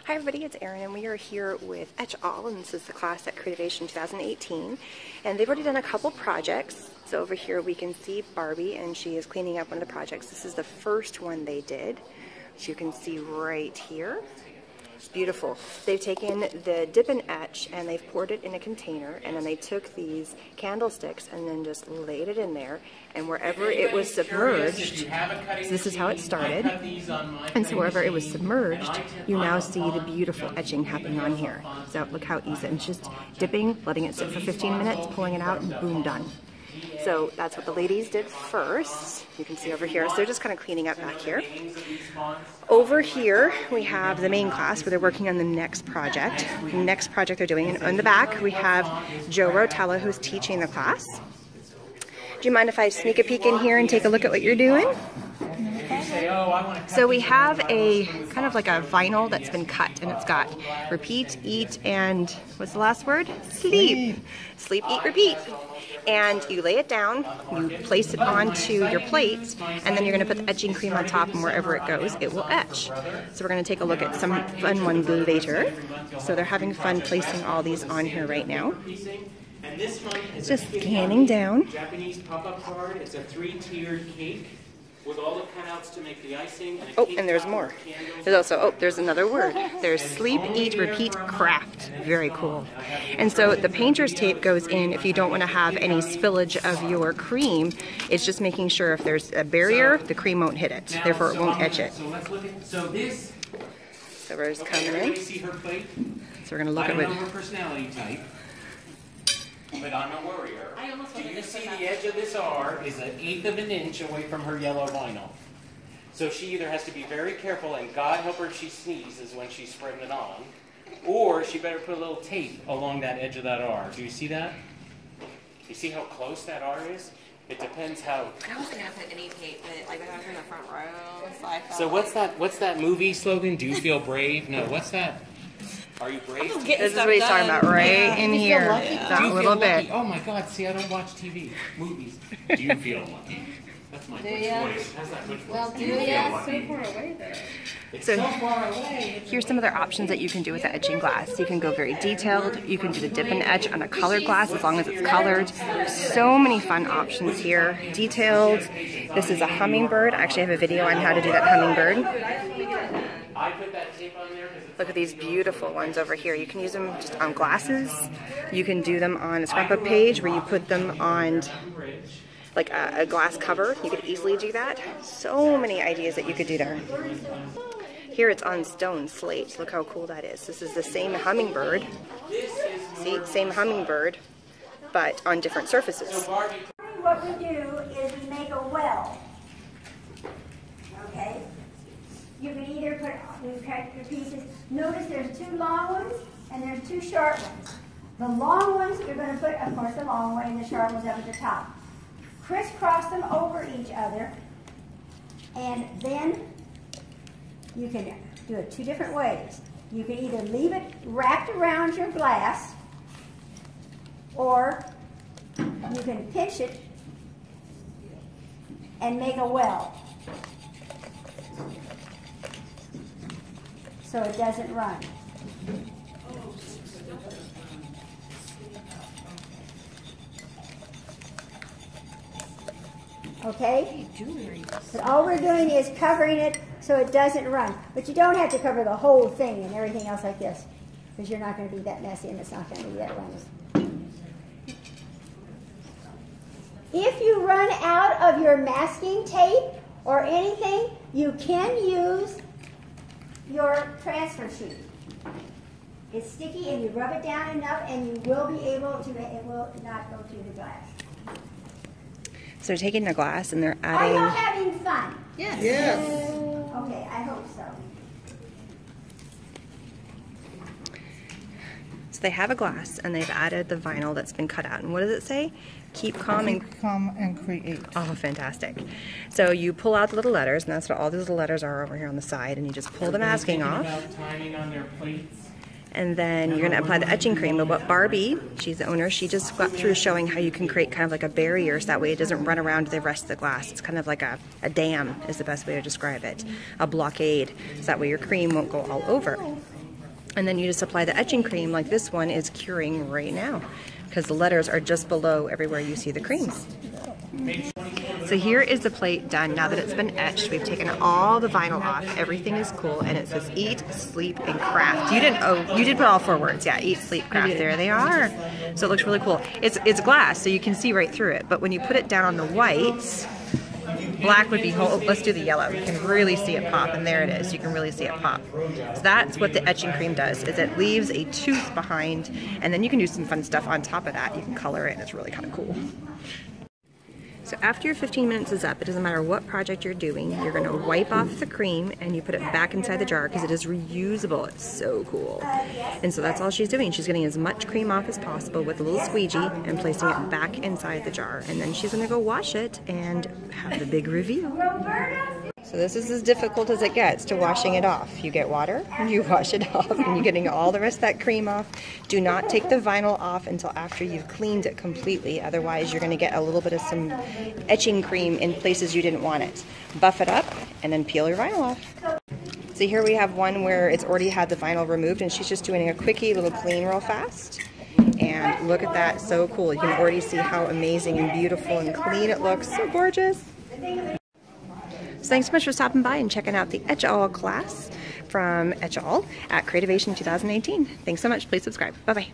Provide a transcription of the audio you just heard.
Hi everybody, it's Erin and we are here with Etchall, and this is the class at Creativation 2018, and they've already done a couple projects. So over here we can see Barbie, and she is cleaning up one of the projects. This is the first one they did, which you can see right here. It's beautiful. They've taken the dip and etch and they've poured it in a container, and then they took these candlesticks and then just laid it in there, and wherever it was submerged, so this is how it started, and so wherever it was submerged, you now see the beautiful etching happening on here. So look how easy, and just dipping, letting it sit for 15 minutes, pulling it out, and boom, done. So that's what the ladies did first. You can see over here. So they're just kind of cleaning up back here. Over here we have the main class where they're working on the next project. The next project they're doing. And on the back we have Joe Rotella, who's teaching the class. Do you mind if I sneak a peek in here and take a look at what you're doing? So we have a kind of like a vinyl that's been cut, and it's got repeat, eat, and what's the last word? Sleep. Sleep, eat, repeat. And you lay it down, you place it onto your plate, and then you're going to put the etching cream on top, and wherever it goes, it will etch. So we're going to take a look at some fun ones later. So they're having fun placing all these on here right now. Just scanning down. Japanese pop-up card. It's a 3-tiered cake with all the cutouts to make the icing. Oh, and there's more. There's also, oh, there's another word. There's sleep, eat, repeat, craft. Very cool. And so the painter's tape goes in if you don't want to have any spillage of your cream. It's just making sure if there's a barrier, the cream won't hit it. Therefore, it won't etch it. So let's look at, so this. So we're just coming in. See her plate? So we're going to look at what. I don't know her personality type, but I'm a worrier. Do you see the edge of this R is 1/8 of an inch away from her yellow vinyl? So she either has to be very careful, and God help her if she sneezes when she's spreading it on, or she better put a little tape along that edge of that R. Do you see that? You see how close that R is? It depends how. I was gonna put any tape, but like I was in the front row, so I felt. So what's that movie slogan? Do you feel brave? No, what's that? Are you brave? This is what he's talking about right in here. That little bit. Oh my God! See, I don't watch TV, movies. Do you feel lucky? That's my voice. How's that voice? Well, do you? Yeah, so far away there. It's so far away. Here's some other options that you can do with the etching glass. You can go very detailed. You can do the dip and etch on a colored glass as long as it's colored. So many fun options here. Detailed. This is a hummingbird. I actually have a video on how to do that hummingbird. I put that tape on there. Look at these beautiful ones over here. You can use them just on glasses. You can do them on a scrapbook page where you put them on like a glass cover. You could easily do that. So many ideas that you could do there. Here it's on stone slate. Look how cool that is. This is the same hummingbird. See, same hummingbird, but on different surfaces. What we do is we make a well. Okay? You can either put, we've cut your pieces. Notice there's 2 long ones and there's 2 short ones. The long ones you're going to put, of course, the long way, and the short ones up at the top. Crisscross them over each other, and then you can do it 2 different ways. You can either leave it wrapped around your glass, or you can pinch it and make a well, so it doesn't run. Okay? But all we're doing is covering it so it doesn't run. But you don't have to cover the whole thing and everything else like this, because you're not going to be that messy and it's not going to be that runny. If you run out of your masking tape or anything, you can use your transfer sheet. It's sticky and you rub it down enough and you will be able to, it will not go through the glass. So they're taking the glass and they're Are you adding. having fun? Yes. Yes. Okay, I hope so. So they have a glass and they've added the vinyl that's been cut out. And what does it say? Keep calm and create. Oh, fantastic. So you pull out the little letters, and that's what all these little letters are over here on the side, and you just pull the masking off. Timing on their plates. And then you're going to apply the etching cream. But what Barbie, she's the owner, she just got through showing how you can create kind of like a barrier so that way it doesn't run around the rest of the glass. It's kind of like a dam is the best way to describe it. A blockade, so that way your cream won't go all over. And then you just apply the etching cream like this one is curing right now, because the letters are just below everywhere you see the cream. So here is the plate done now that it's been etched. We've taken all the vinyl off. Everything is cool, and it says eat, sleep, and craft. You didn't, oh, you did put all 4 words. Yeah, eat, sleep, craft. There they are. So it looks really cool. It's glass, so you can see right through it. But when you put it down on the white, black would be whole. Let's do the yellow. You can really see it pop, and there it is. You can really see it pop. So that's what the etching cream does, is it leaves a tooth behind, and then you can do some fun stuff on top of that. You can color it, and it's really kind of cool. So after your 15 minutes is up, it doesn't matter what project you're doing, you're going to wipe off the cream and you put it back inside the jar because it is reusable. It's so cool. And so that's all she's doing. She's getting as much cream off as possible with a little squeegee and placing it back inside the jar. And then she's going to go wash it and have the big reveal. So this is as difficult as it gets to washing it off. You get water, you wash it off, and you're getting all the rest of that cream off. Do not take the vinyl off until after you've cleaned it completely. Otherwise, you're going to get a little bit of some etching cream in places you didn't want it. Buff it up, and then peel your vinyl off. So here we have one where it's already had the vinyl removed, and she's just doing a quickie little clean real fast. And look at that, so cool. You can already see how amazing and beautiful and clean it looks. So gorgeous. So thanks so much for stopping by and checking out the Etchall class from Etchall at Creativation 2018. Thanks so much. Please subscribe. Bye-bye.